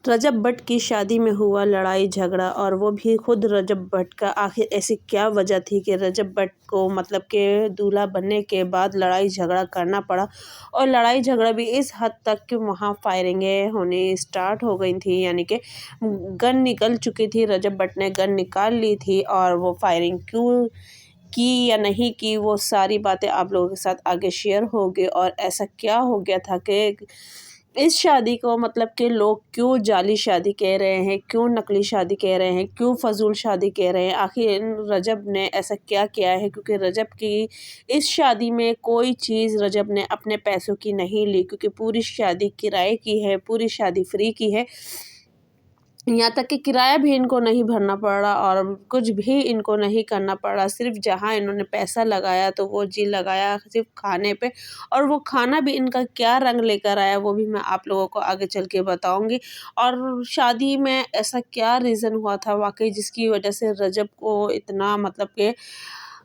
रजब भट्ट की शादी में हुआ लड़ाई झगड़ा और वो भी खुद रजब भट्ट का। आखिर ऐसी क्या वजह थी कि रजब भट्ट को मतलब के दूल्हा बनने के बाद लड़ाई झगड़ा करना पड़ा। और लड़ाई झगड़ा भी इस हद तक कि वहाँ फायरिंगें होनी स्टार्ट हो गई थी, यानी कि गन निकल चुकी थी। रजब भट्ट ने गन निकाल ली थी और वो फायरिंग क्यों की या नहीं की, वो सारी बातें आप लोगों के साथ आगे शेयर होगी। और ऐसा क्या हो गया था कि इस शादी को मतलब कि लोग क्यों जाली शादी कह रहे हैं, क्यों नकली शादी कह रहे हैं, क्यों फजूल शादी कह रहे हैं। आखिर इन रजब ने ऐसा क्या किया है, क्योंकि रजब की इस शादी में कोई चीज़ रजब ने अपने पैसों की नहीं ली, क्योंकि पूरी शादी किराए की है, पूरी शादी फ्री की है। यहाँ तक कि किराया भी इनको नहीं भरना पड़ा और कुछ भी इनको नहीं करना पड़ा। सिर्फ़ जहाँ इन्होंने पैसा लगाया तो वो जी लगाया सिर्फ़ खाने पे। और वो खाना भी इनका क्या रंग लेकर आया वो भी मैं आप लोगों को आगे चल के बताऊँगी। और शादी में ऐसा क्या रीज़न हुआ था वाक़ई जिसकी वज़ह से रजब को इतना मतलब कि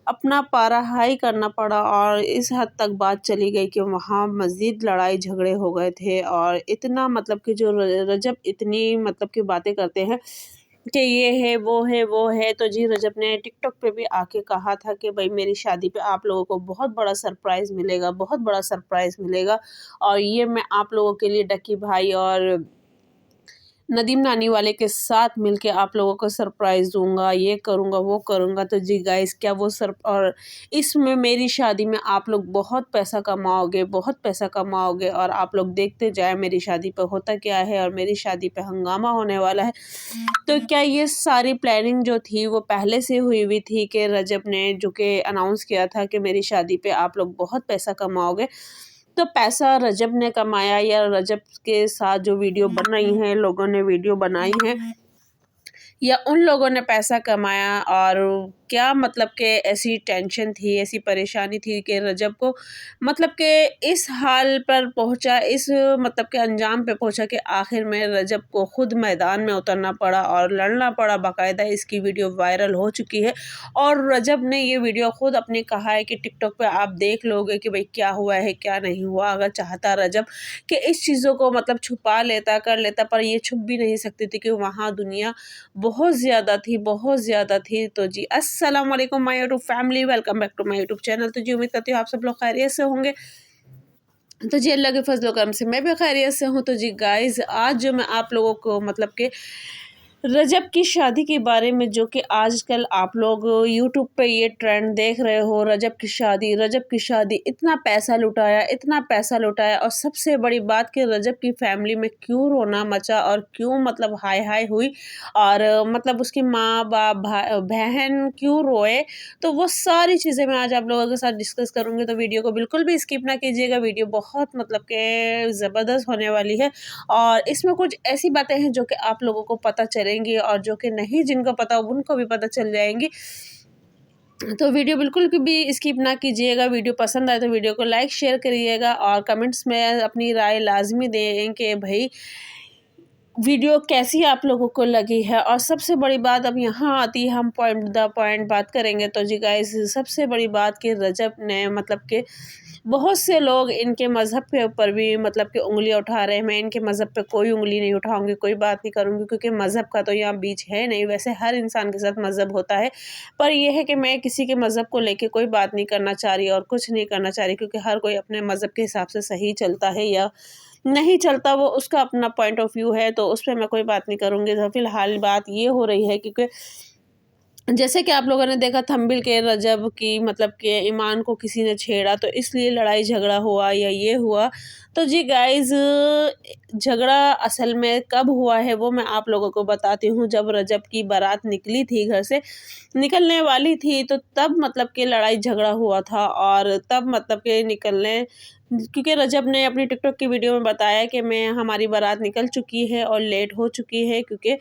अपना पारा हाई करना पड़ा और इस हद तक बात चली गई कि वहाँ मज़ीद लड़ाई झगड़े हो गए थे। और इतना मतलब कि जो रजब इतनी मतलब कि बातें करते हैं कि ये है, वो है। तो जी रजब ने टिकटॉक पे भी आके कहा था कि भाई मेरी शादी पे आप लोगों को बहुत बड़ा सरप्राइज़ मिलेगा, बहुत बड़ा सरप्राइज़ मिलेगा। और ये मैं आप लोगों के लिए डक्की भाई और नदीम नानी वाले के साथ मिलके आप लोगों को सरप्राइज़ दूँगा, ये करूँगा, वो करूँगा। तो जी गाइस क्या वो सर और इसमें मेरी शादी में आप लोग बहुत पैसा कमाओगे, बहुत पैसा कमाओगे और आप लोग देखते जाएँ मेरी शादी पे होता क्या है और मेरी शादी पे हंगामा होने वाला है। तो क्या ये सारी प्लानिंग जो थी वो पहले से हुई हुई थी कि रजब ने जो कि अनाउंस किया था कि मेरी शादी पे आप लोग बहुत पैसा कमाओगे। तो पैसा रजब ने कमाया या रजब के साथ जो वीडियो बन रही हैं, लोगों ने वीडियो बनाई हैं या उन लोगों ने पैसा कमाया। और क्या मतलब कि ऐसी टेंशन थी, ऐसी परेशानी थी कि रजब को मतलब कि इस हाल पर पहुंचा, इस मतलब के अंजाम पे पहुंचा कि आखिर में रजब को खुद मैदान में उतरना पड़ा और लड़ना पड़ा। बाकायदा इसकी वीडियो वायरल हो चुकी है और रजब ने ये वीडियो खुद अपने कहा है कि टिकटॉक पे आप देख लोगे कि भाई क्या हुआ है क्या नहीं हुआ। अगर चाहता रजब कि इस चीज़ों को मतलब छुपा लेता कर लेता, पर ये छुप भी नहीं सकती थी कि वहाँ दुनिया बहुत ज़्यादा थी, बहुत ज़्यादा थी। तो जी अस्सलाम वालेकुम my YouTube family, welcome back to my YouTube channel. तो जी उम्मीद करती हूँ आप सब लोग खैरियत से होंगे। तो जी अल्लाह के फज़ल व करम से मैं भी खैरियत से हूँ। तो जी गाइज़ आज जो मैं आप लोगों को मतलब कि रजब की शादी के बारे में, जो कि आजकल आप लोग यूट्यूब पे ये ट्रेंड देख रहे हो, रजब की शादी इतना पैसा लुटाया, इतना पैसा लुटाया। और सबसे बड़ी बात कि रजब की फैमिली में क्यों रोना मचा और क्यों मतलब हाय हाय हुई और मतलब उसकी माँ बाप बहन क्यों रोए। तो वो सारी चीज़ें मैं आज आप लोगों के साथ डिस्कस करूँगी। तो वीडियो को बिल्कुल भी स्किप ना कीजिएगा, वीडियो बहुत मतलब के ज़बरदस्त होने वाली है। और इसमें कुछ ऐसी बातें हैं जो कि आप लोगों को पता चलेंगी और जो कि नहीं जिनको पता उनको भी पता चल जाएंगी। तो वीडियो बिल्कुल भी स्किप ना कीजिएगा। वीडियो पसंद आए तो वीडियो को लाइक शेयर करिएगा और कमेंट्स में अपनी राय लाजमी दें कि भाई वीडियो कैसी आप लोगों को लगी है। और सबसे बड़ी बात अब यहाँ आती है, हम पॉइंट द पॉइंट बात करेंगे। तो जी गाइस सबसे बड़ी बात कि रजब ने मतलब कि बहुत से लोग इनके मज़हब के ऊपर भी मतलब कि उँगलियाँ उठा रहे हैं। मैं इनके मज़हब पे कोई उँगली नहीं उठाऊँगी, कोई बात नहीं करूँगी, क्योंकि मज़हब का तो यहाँ बीच है नहीं। वैसे हर इंसान के साथ मज़हब होता है, पर ये है कि मैं किसी के मज़हब को लेके कोई बात नहीं करना चाह रही और कुछ नहीं करना चाह रही, क्योंकि हर कोई अपने मज़हब के हिसाब से सही चलता है या नहीं चलता, वो उसका अपना पॉइंट ऑफ व्यू है। तो उस पे मैं कोई बात नहीं करूँगी। तो फ़िलहाल बात ये हो रही है क्योंकि जैसे कि आप लोगों ने देखा थंबनेल के, रजब की मतलब कि ईमान को किसी ने छेड़ा तो इसलिए लड़ाई झगड़ा हुआ या ये हुआ। तो जी गाइज़ झगड़ा असल में कब हुआ है वो मैं आप लोगों को बताती हूँ। जब रजब की बारात निकली थी, घर से निकलने वाली थी, तो तब मतलब कि लड़ाई झगड़ा हुआ था। और तब मतलब कि निकलने, क्योंकि रजब ने अपनी टिकटॉक की वीडियो में बताया कि मैं हमारी बारात निकल चुकी है और लेट हो चुकी है, क्योंकि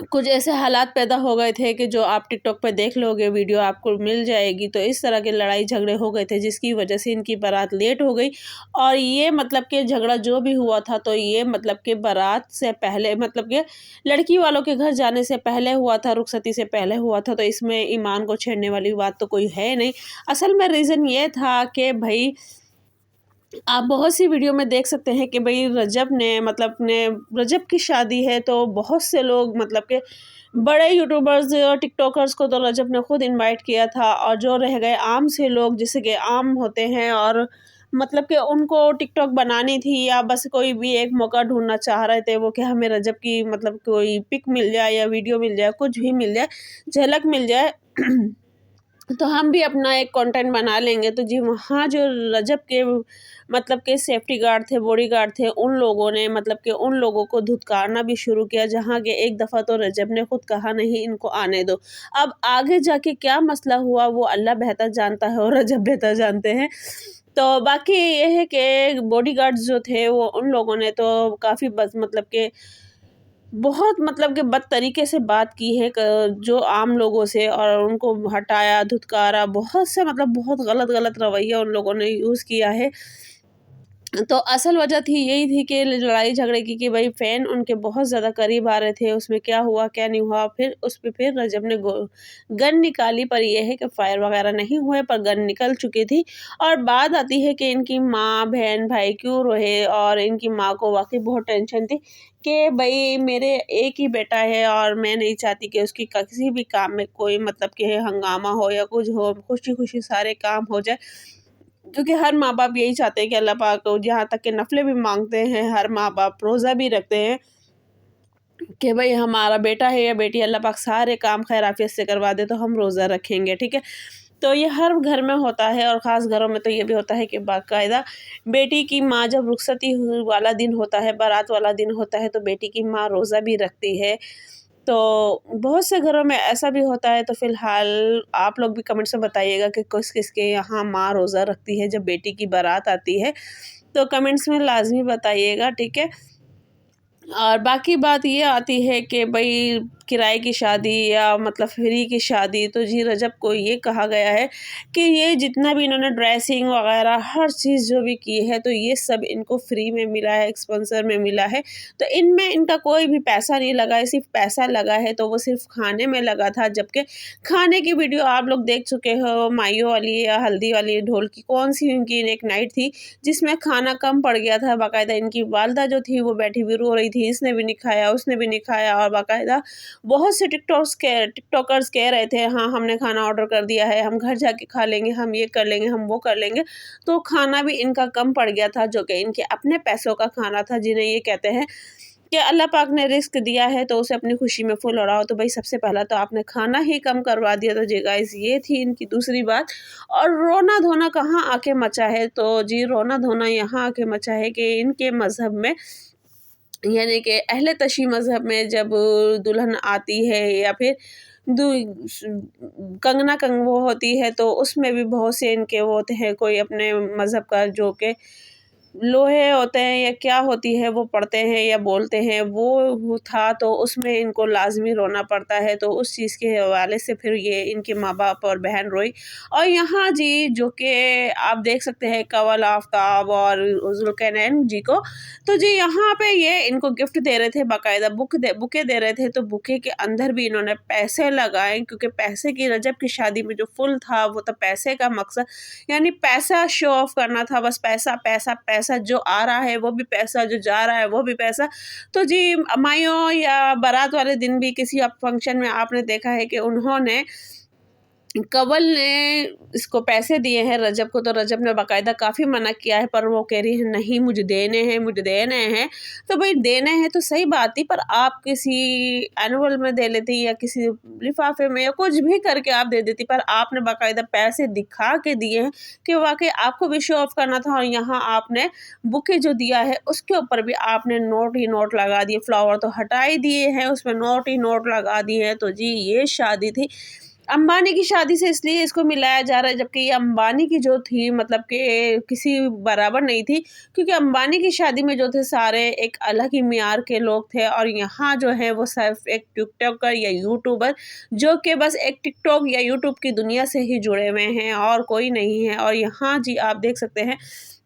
कुछ ऐसे हालात पैदा हो गए थे कि जो आप टिकटॉक पे देख लोगे, वीडियो आपको मिल जाएगी। तो इस तरह के लड़ाई झगड़े हो गए थे जिसकी वजह से इनकी बारात लेट हो गई। और ये मतलब कि झगड़ा जो भी हुआ था तो ये मतलब कि बारात से पहले मतलब कि लड़की वालों के घर जाने से पहले हुआ था, रुखसती से पहले हुआ था। तो इसमें ईमान को छेड़ने वाली बात तो कोई है नहीं। असल में रीज़न ये था कि भाई आप बहुत सी वीडियो में देख सकते हैं कि भाई रजब ने मतलब ने रजब की शादी है तो बहुत से लोग मतलब के बड़े यूट्यूबर्स और टिकटॉकर्स को तो रजब ने खुद इनवाइट किया था, और जो रह गए आम से लोग जैसे कि आम होते हैं और मतलब कि उनको टिकटॉक बनानी थी या बस कोई भी एक मौका ढूंढना चाह रहे थे वो कि हमें रजब की मतलब कोई पिक मिल जाए या वीडियो मिल जाए, कुछ भी मिल जाए, झलक मिल जाए तो हम भी अपना एक कंटेंट बना लेंगे। तो जी वहाँ जो रजब के मतलब के सेफ्टी गार्ड थे, बॉडीगार्ड थे, उन लोगों ने मतलब कि उन लोगों को धुतकारना भी शुरू किया, जहाँ के एक दफ़ा तो रजब ने खुद कहा नहीं इनको आने दो। अब आगे जाके क्या मसला हुआ वो अल्लाह बेहतर जानता है और रजब बेहतर जानते हैं। तो बाकी ये है कि बॉडीगार्ड्स जो थे वो उन लोगों ने तो काफ़ी बस मतलब के बहुत मतलब कि बद तरीके से बात की है जो आम लोगों से, और उनको हटाया, धुतकारा, बहुत से मतलब बहुत गलत रवैया उन लोगों ने यूज़ किया है। तो असल वजह थी यही थी कि लड़ाई झगड़े की कि भाई फ़ैन उनके बहुत ज़्यादा करीब आ रहे थे, उसमें क्या हुआ क्या नहीं हुआ, फिर उस पे फिर रजब ने गन निकाली, पर ये है कि फायर वगैरह नहीं हुए पर गन निकल चुकी थी। और बात आती है कि इनकी माँ बहन भाई क्यों रोए, और इनकी माँ को वाकई बहुत टेंशन थी कि भाई मेरे एक ही बेटा है और मैं नहीं चाहती कि उसकी किसी भी काम में कोई मतलब कि हंगामा हो या कुछ हो, खुशी खुशी सारे काम हो जाए। क्योंकि हर माँ-बाप यही चाहते हैं कि अल्लाह पाक, जहाँ तक कि नफ़लें भी माँगते हैं, हर माँ-बाप रोज़ा भी रखते हैं कि भई हमारा बेटा है या बेटी अल्लाह पाक सारे काम खैर आफ़ियत से करवा दे तो हम रोज़ा रखेंगे, ठीक है? तो ये हर घर में होता है, और ख़ास घरों में तो ये भी होता है कि बाकायदा बेटी की माँ जब रुखसती वाला दिन होता है, बारात वाला दिन होता है, तो बेटी की माँ रोज़ा भी रखती है। तो बहुत से घरों में ऐसा भी होता है, तो फ़िलहाल आप लोग भी कमेंट्स में बताइएगा कि किस-किस के यहाँ माँ रोज़ा रखती है जब बेटी की बारात आती है। तो कमेंट्स में लाज़मी बताइएगा, ठीक है? और बाकी बात ये आती है कि भई किराए की शादी या मतलब फ्री की शादी, तो जी रजब को ये कहा गया है कि ये जितना भी इन्होंने ड्रेसिंग वगैरह हर चीज़ जो भी की है तो ये सब इनको फ्री में मिला है, स्पॉन्सर में मिला है। तो इनमें इनका कोई भी पैसा नहीं लगा है, सिर्फ़ पैसा लगा है तो वो सिर्फ़ खाने में लगा था। जबकि खाने की वीडियो आप लोग देख चुके हो, माइयों वाली या हल्दी वाली ढोल की कौन-सी उनकी एक नाइट थी जिसमें खाना कम पड़ गया था। बाकायदा इनकी वालिदा जो थी वो बैठी हुई रो रही थी, इसने भी नहीं खाया, उसने भी नहीं खाया, और बाकायदा बहुत से टिकटॉकर्स कह रहे थे हाँ, हमने खाना ऑर्डर कर दिया है, हम घर जाके खा लेंगे, हम ये कर लेंगे, हम वो कर लेंगे। तो खाना भी इनका कम पड़ गया था, जो कि इनके अपने पैसों का खाना था, जिन्हें ये कहते हैं कि अल्लाह पाक ने रिज़्क दिया है तो उसे अपनी खुशी में फुल उड़ाओ। तो भई सबसे पहला तो आपने खाना ही कम करवा दिया। तो जी गाइज़ ये थी इनकी दूसरी बात। और रोना-धोना कहाँ आके मचा है, तो जी रोना-धोना यहाँ आके मचा है कि इनके मज़हब में, यानी कि अहले तशी मज़हब में जब दुल्हन आती है या फिर दु स कंगना वो होती है, तो उसमें भी बहुत से इनके वो होते हैं, कोई अपने मज़हब का जो कि लोहे होते हैं या क्या होती है वो पढ़ते हैं या बोलते हैं, वो था तो उसमें इनको लाज़मी रोना पड़ता है। तो उस चीज़ के हवाले से फिर ये इनके माँ-बाप और बहन रोई। और यहाँ जी जो कि आप देख सकते हैं कंवल आफ्ताब और ज़ुल्करनैन जी को, तो जी यहाँ पे ये इनको गिफ्ट दे रहे थे, बाकायदा बुके दे रहे थे, तो बुके के अंदर भी इन्होंने पैसे लगाए, क्योंकि पैसे की रजब की शादी में जो फुल था वो तो पैसे का मकसद, यानी पैसा शो ऑफ करना था, बस पैसा, पैसा, पैसा, जो आ रहा है वो भी पैसा, जो जा रहा है वो भी पैसा। तो जी माइयों या बारात वाले दिन भी किसी फंक्शन में आपने देखा है कि उन्होंने कंवल ने इसको पैसे दिए हैं रजब को, तो रजब ने बाकायदा काफ़ी मना किया है, पर वो कह रही है नहीं मुझे देने हैं, मुझे देने हैं। तो भाई देने हैं तो सही बात थी, पर आप किसी एनुअल में दे लेती या किसी लिफाफे में या कुछ भी करके आप दे देती, पर आपने बाकायदा पैसे दिखा के दिए हैं कि वाकई आपको भी शो ऑफ करना था। और यहाँ आपने बुके जो दिया है उसके ऊपर भी आपने नोट ही नोट लगा दिए, फ्लावर तो हटा ही दिए हैं, उसमें नोट ही नोट लगा दिए हैं। तो जी ये शादी थी अंबानी की शादी से, इसलिए इसको मिलाया जा रहा है, जबकि ये अंबानी की जो थी मतलब कि किसी बराबर नहीं थी, क्योंकि अंबानी की शादी में जो थे सारे एक अलग ही मियार के लोग थे, और यहाँ जो है वो सिर्फ एक टिकटॉकर या यूट्यूबर जो कि बस एक टिकटॉक या यूट्यूब की दुनिया से ही जुड़े हुए हैं और कोई नहीं है। और यहाँ जी आप देख सकते हैं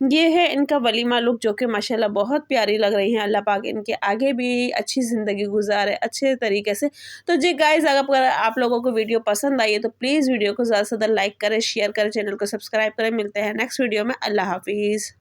ये है इनका वलीमा लुक, जो कि माशाल्लाह बहुत प्यारी लग रही हैं। अल्लाह पाक इनके आगे भी अच्छी ज़िंदगी गुजारे अच्छे तरीके से। तो जी गाइज़ अगर आप लोगों को वीडियो पसंद आई है तो प्लीज़ वीडियो को ज़्यादा से ज़्यादा लाइक करें, शेयर करें, चैनल को सब्सक्राइब करें। मिलते हैं नेक्स्ट वीडियो में। अल्लाह हाफ़िज़।